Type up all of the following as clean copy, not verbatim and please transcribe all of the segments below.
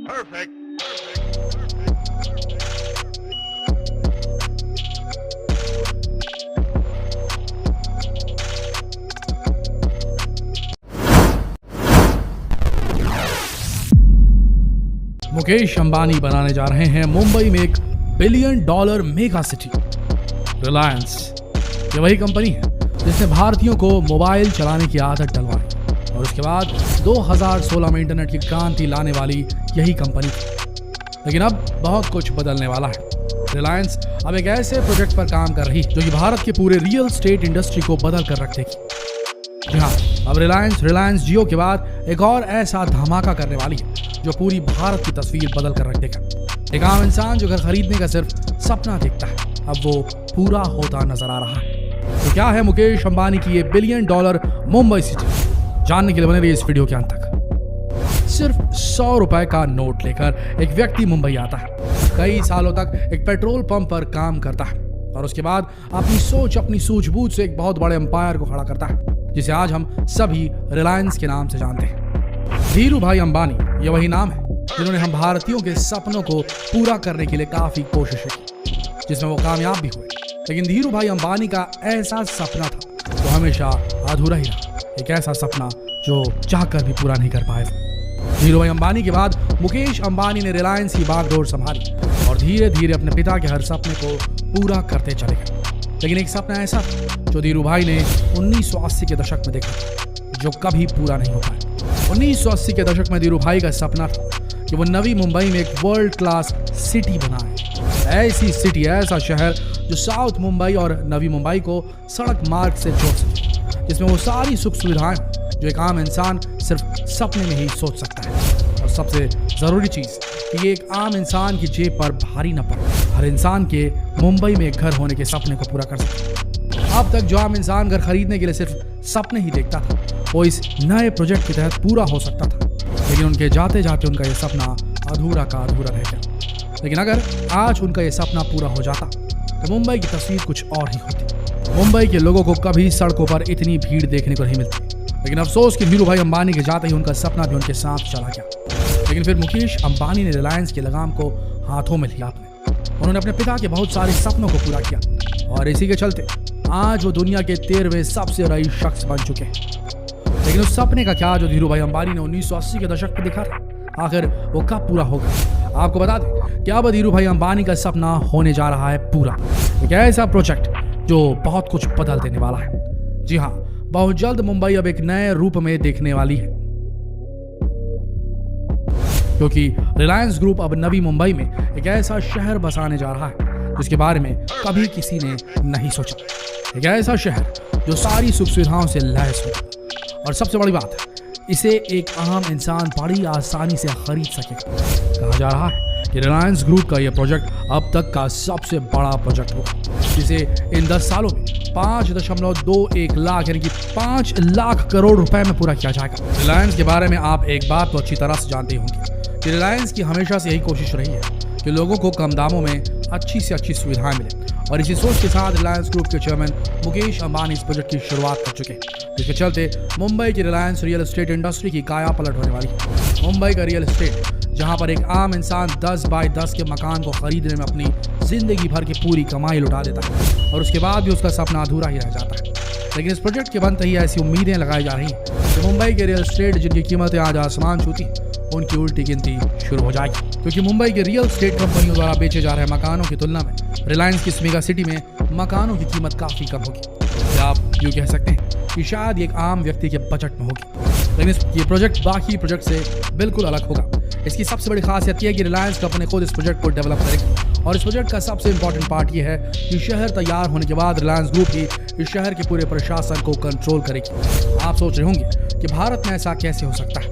मुकेश अंबानी बनाने जा रहे हैं मुंबई में एक $1 बिलियन मेगा सिटी। रिलायंस ये वही कंपनी है जिसने भारतीयों को मोबाइल चलाने की आदत डलवाई और उसके बाद 2016 में इंटरनेट की क्रांति लाने वाली यही कंपनी थी। लेकिन अब बहुत कुछ बदलने वाला है। रिलायंस अब एक ऐसे प्रोजेक्ट पर काम कर रही है जो कि भारत के पूरे रियल स्टेट इंडस्ट्री को बदल कर रख देगी। जी हाँ, अब रिलायंस जियो के बाद एक और ऐसा धमाका करने वाली है जो पूरी भारत की तस्वीर बदल कर रख देगा। एक आम इंसान जो घर खरीदने का सिर्फ सपना देखता है, अब वो पूरा होता नजर आ रहा है। तो क्या है मुकेश अंबानी की ये $1 बिलियन मुंबई सिटी? जानने के लिए बने रहिए इस वीडियो के अंत तक। सिर्फ 100 रुपए का नोट लेकर एक व्यक्ति मुंबई आता है, कई सालों तक एक पेट्रोल पंप पर काम करता है और उसके बाद अपनी सूझबूझ से एक बहुत बड़े एम्पायर को खड़ा करता है जिसे आज हम सभी रिलायंस के नाम से जानते हैं। धीरू भाई अंबानी ये वही नाम है जिन्होंने हम भारतीयों के सपनों को पूरा करने के लिए काफी कोशिशें की, जिसमें वो कामयाब भी हुए। लेकिन धीरू भाई अंबानी का ऐसा सपना था जो हमेशा अधूरा ही रहा, एक ऐसा सपना जो चाहकर भी पूरा नहीं कर पाए। धीरू भाई अंबानी के बाद मुकेश अंबानी ने रिलायंस की बागडोर संभाली और धीरे धीरे अपने पिता के हर सपने को पूरा करते चले गए। लेकिन एक सपना ऐसा था जो धीरू भाई ने 1980 के दशक में देखा, जो कभी पूरा नहीं हो पाया। 1980 के दशक में धीरू भाई का सपना था कि वो नवी मुंबई में एक वर्ल्ड क्लास सिटी बनाए। ऐसी सिटी, ऐसा शहर जो साउथ मुंबई और नवी मुंबई को सड़क मार्ग से जोड़ सके, जिसमें वो सारी सुख सुविधाएं जो एक आम इंसान सिर्फ सपने में ही सोच सकता है। और सबसे जरूरी चीज कि ये एक आम इंसान की जेब पर भारी न पड़े, हर इंसान के मुंबई में एक घर होने के सपने को पूरा कर सके। अब तक जो आम इंसान घर खरीदने के लिए सिर्फ सपने ही देखता था, वो इस नए प्रोजेक्ट के तहत पूरा हो सकता था। लेकिन उनके जाते जाते उनका यह सपना अधूरा का अधूरा रह गया। लेकिन अगर आज उनका यह सपना पूरा हो जाता तो मुंबई की तस्वीर कुछ और ही होती। मुंबई के लोगों को कभी सड़कों पर इतनी भीड़ देखने को नहीं मिलती। लेकिन अफसोस कि धीरू भाई अंबानी के जाते ही उनका सपना भी उनके साथ चला गया। लेकिन फिर मुकेश अंबानी ने रिलायंस के लगाम को हाथों में लिया। उन्होंने अपने पिता के बहुत सारे सपनों को पूरा किया और इसी के चलते आज वो दुनिया के 13वें सबसे रईस शख्स बन चुके हैं। लेकिन उस सपने का क्या जो धीरू भाई अंबानी ने 1980 के दशक में देखा था, आखिर वो कब पूरा होगा? आपको बता दें कि अब धीरू भाई अंबानी का सपना होने जा रहा है पूरा। एक ऐसा प्रोजेक्ट जो बहुत कुछ बदल देने वाला है। जी हाँ, बहुत जल्द मुंबई अब एक नए रूप में देखने वाली है, क्योंकि रिलायंस ग्रुप अब नवी मुंबई में एक ऐसा शहर बसाने जा रहा है जिसके बारे में कभी किसी ने नहीं सोचा। एक ऐसा शहर जो सारी सुख सुविधाओं से लैस हो, और सबसे बड़ी बात है, इसे एक आम इंसान बड़ी आसानी से खरीद सकेगा। कहा जा रहा है कि रिलायंस ग्रुप का यह प्रोजेक्ट अब तक का सबसे बड़ा प्रोजेक्ट होगा, जिसे इन 10 सालों में 5.21 लाख यानी कि 5 लाख करोड़ रुपए में पूरा किया जाएगा। रिलायंस के बारे में आप एक बात तो अच्छी तरह से जानते होंगे कि रिलायंस की हमेशा से यही कोशिश रही है कि लोगों को कम दामों में अच्छी से अच्छी सुविधाएं मिले, और इसी सोच के साथ रिलायंस ग्रुप के चेयरमैन मुकेश अंबानी इस प्रोजेक्ट की शुरुआत कर चुके हैं, जिसके चलते मुंबई की रिलायंस रियल एस्टेट इंडस्ट्री की काया पलट होने वाली है। मुंबई का रियल एस्टेट, जहां पर एक आम इंसान 10 बाय 10 के मकान को खरीदने में अपनी जिंदगी भर की पूरी कमाई लुटा देता है और उसके बाद भी उसका सपना अधूरा ही रह जाता है। लेकिन इस प्रोजेक्ट के बनते ही ऐसी उम्मीदें लगाई जा रही हैं कि मुंबई के रियल एस्टेट जिनकी कीमतें आज आसमान छूती, उनकी उल्टी गिनती शुरू हो जाएगी, क्योंकि मुंबई के रियल एस्टेट कंपनियों द्वारा बेचे जा रहे मकानों की तुलना में रिलायंस की इस मेगा सिटी में मकानों की कीमत काफी कम होगी। या आप यूँ कह सकते हैं कि शायद एक आम व्यक्ति के बजट में होगी। लेकिन ये प्रोजेक्ट बाकी प्रोजेक्ट से बिल्कुल अलग होगा। इसकी सबसे बड़ी खासियत यह है कि रिलायंस कंपनी खुद इस प्रोजेक्ट को डेवलप करेगी, और इस प्रोजेक्ट का सबसे इंपॉर्टेंट पार्ट यह है कि शहर तैयार होने के बाद रिलायंस ग्रुप ही इस शहर के पूरे प्रशासन को कंट्रोल करेगी। आप सोच रहे होंगे कि भारत में ऐसा कैसे हो सकता है?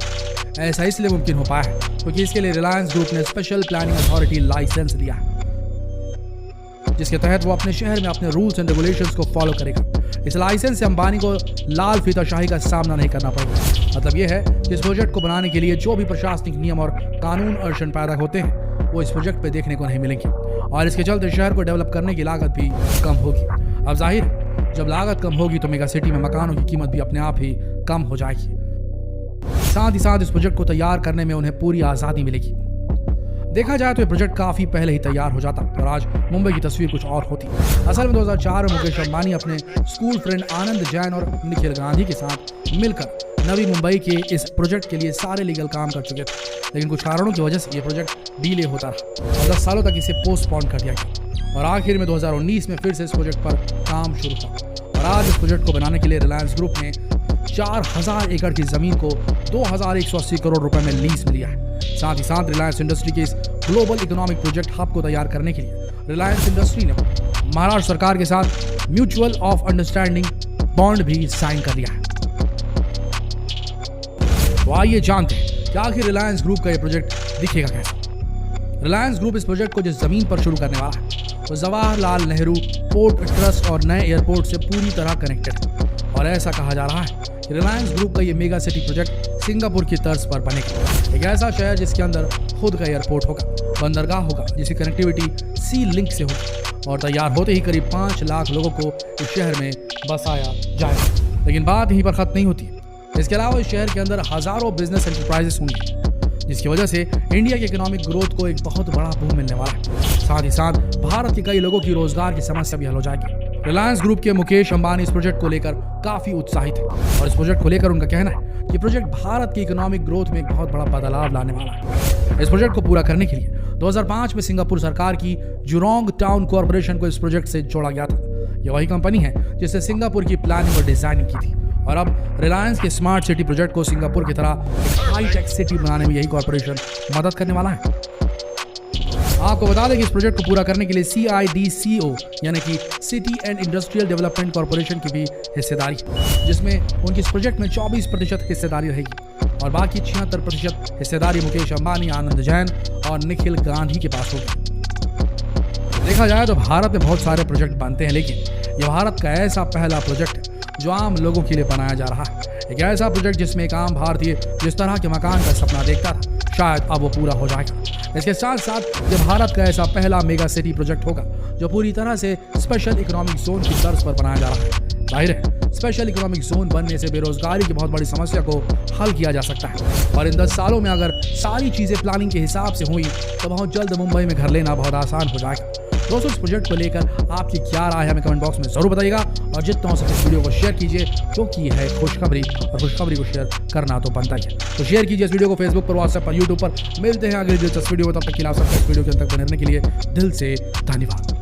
ऐसा इसलिए मुमकिन हो पाया है क्योंकि इसके लिए रिलायंस ग्रुप ने स्पेशल प्लानिंग अथॉरिटी लाइसेंस लिया है, जिसके तहत वो अपने शहर में अपने रूल्स एंड रेगुलेशंस को फॉलो करेगा। इस लाइसेंस से अंबानी को लाल फीताशाही का सामना नहीं करना पड़ेगा। मतलब यह है कि इस प्रोजेक्ट को बनाने के लिए जो भी प्रशासनिक नियम और कानून अड़चन पैदा होते हैं वो इस प्रोजेक्ट पे देखने को नहीं मिलेंगे, और इसके चलते शहर को डेवलप करने की लागत भी कम होगी। अब जाहिर है, जब लागत कम होगी तो मेगा सिटी में मकानों की कीमत भी अपने आप ही कम हो जाएगी। साथ ही साथ इस प्रोजेक्ट को तैयार करने में उन्हें पूरी आज़ादी मिलेगी। देखा जाए तो ये प्रोजेक्ट काफी पहले ही तैयार हो जाता और आज मुंबई की तस्वीर कुछ और होती। असल में 2004 में मुकेश अंबानी अपने स्कूल फ्रेंड आनंद जैन और निखिल गांधी के साथ मिलकर नवी मुंबई के इस प्रोजेक्ट के लिए सारे लीगल काम कर चुके थे, लेकिन कुछ कारणों की वजह से ये प्रोजेक्ट डिले होता रहा और 10 सालों तक इसे पोस्टपोन कर दिया गया और आखिर में 2019 में फिर से इस प्रोजेक्ट पर काम शुरू हुआ और आज इस प्रोजेक्ट को बनाने के लिए रिलायंस ग्रुप ने 4000 एकड़ की जमीन को 2180 करोड़ रुपए में लीज में लिया है। साथ ही साथ रिलायंस इंडस्ट्री के इस ग्लोबल इकोनॉमिक प्रोजेक्ट हब को तैयार करने के लिए रिलायंस इंडस्ट्री ने महाराष्ट्र सरकार के साथ म्यूचुअल ऑफ अंडरस्टैंडिंग बॉन्ड भी साइन कर लिया है। तो आइए जानते हैं कि आखिर रिलायंस ग्रुप का यह प्रोजेक्ट दिखेगा कैसे। रिलायंस ग्रुप इस प्रोजेक्ट को जिस जमीन पर शुरू करने वाला है वो जवाहरलाल नेहरू पोर्ट ट्रस्ट और नए एयरपोर्ट से पूरी तरह कनेक्टेड है और ऐसा कहा जा रहा है कि रिलायंस ग्रुप का ये मेगा सिटी प्रोजेक्ट सिंगापुर की तर्ज पर बनेगा। एक ऐसा शहर जिसके अंदर खुद का एयरपोर्ट होगा, बंदरगाह होगा जिसकी कनेक्टिविटी सी लिंक से होगी और तैयार होते ही करीब 5 लाख लोगों को इस शहर में बसाया जाएगा। लेकिन बात यहीं पर खत्म नहीं होती। इसके अलावा इस शहर के अंदर हजारों बिजनेस एंटरप्राइजेस होंगी जिसकी वजह से इंडिया के इकोनॉमिक ग्रोथ को एक बहुत बड़ा बूम मिलने वाला है। साथ ही साथ भारत के कई लोगों की रोजगार की समस्या भी हल हो जाएगी। रिलायंस ग्रुप के मुकेश अंबानी इस प्रोजेक्ट को लेकर काफी उत्साहित है और इस प्रोजेक्ट को लेकर उनका कहना है कि प्रोजेक्ट भारत की इकोनॉमिक ग्रोथ में एक बहुत बड़ा बदलाव लाने वाला है। इस प्रोजेक्ट को पूरा करने के लिए 2005 में सिंगापुर सरकार की जुरोंग टाउन कॉर्पोरेशन को इस प्रोजेक्ट से जोड़ा गया था। यह वही कंपनी है जिसने सिंगापुर की प्लानिंग और डिजाइनिंग की थी और अब रिलायंस के स्मार्ट सिटी प्रोजेक्ट को सिंगापुर की तरह हाईटेक सिटी बनाने में यही कॉर्पोरेशन मदद करने वाला है। आपको बता दें कि इस प्रोजेक्ट को पूरा करने के लिए CIDCO यानी कि city and industrial development corporation की भी हिस्सेदारी है, जिसमें उनकी इस प्रोजेक्ट में 24% हिस्सेदारी रहेगी और बाकी 76% हिस्सेदारी मुकेश अंबानी, आनंद जैन और निखिल गांधी के पास होगी। देखा जाए तो भारत में बहुत सारे प्रोजेक्ट बनते हैं, लेकिन यह भारत का ऐसा पहला प्रोजेक्ट है जो आम लोगों के लिए बनाया जा रहा है। एक ऐसा प्रोजेक्ट जिसमें एक आम भारतीय जिस तरह के मकान का सपना देखता था, शायद अब वो पूरा हो जाएगा। इसके साथ साथ यह भारत का ऐसा पहला मेगा सिटी प्रोजेक्ट होगा जो पूरी तरह से स्पेशल इकोनॉमिक जोन की तर्ज पर बनाया जा रहा है। जाहिर है स्पेशल इकोनॉमिक जोन बनने से बेरोजगारी की बहुत बड़ी समस्या को हल किया जा सकता है और इन 10 सालों में अगर सारी चीजें प्लानिंग के हिसाब से हुई तो बहुत जल्द मुंबई में घर लेना बहुत आसान हो जाएगा। दोस्तों इस प्रोजेक्ट को लेकर आपकी क्या राय है हमें कमेंट बॉक्स में जरूर बताइएगा और जितना हो सके इस वीडियो को शेयर कीजिए क्योंकि यह है खुशखबरी और खुशखबरी को शेयर करना तो बनता ही है। तो शेयर कीजिए इस वीडियो को फेसबुक पर, व्हाट्सएप पर, यूट्यूब पर। मिलते हैं अगले दिलचस्प वीडियो में, तब तक के लिए आप सबको इस वीडियो के अंत तक बने रहने के लिए दिल से धन्यवाद।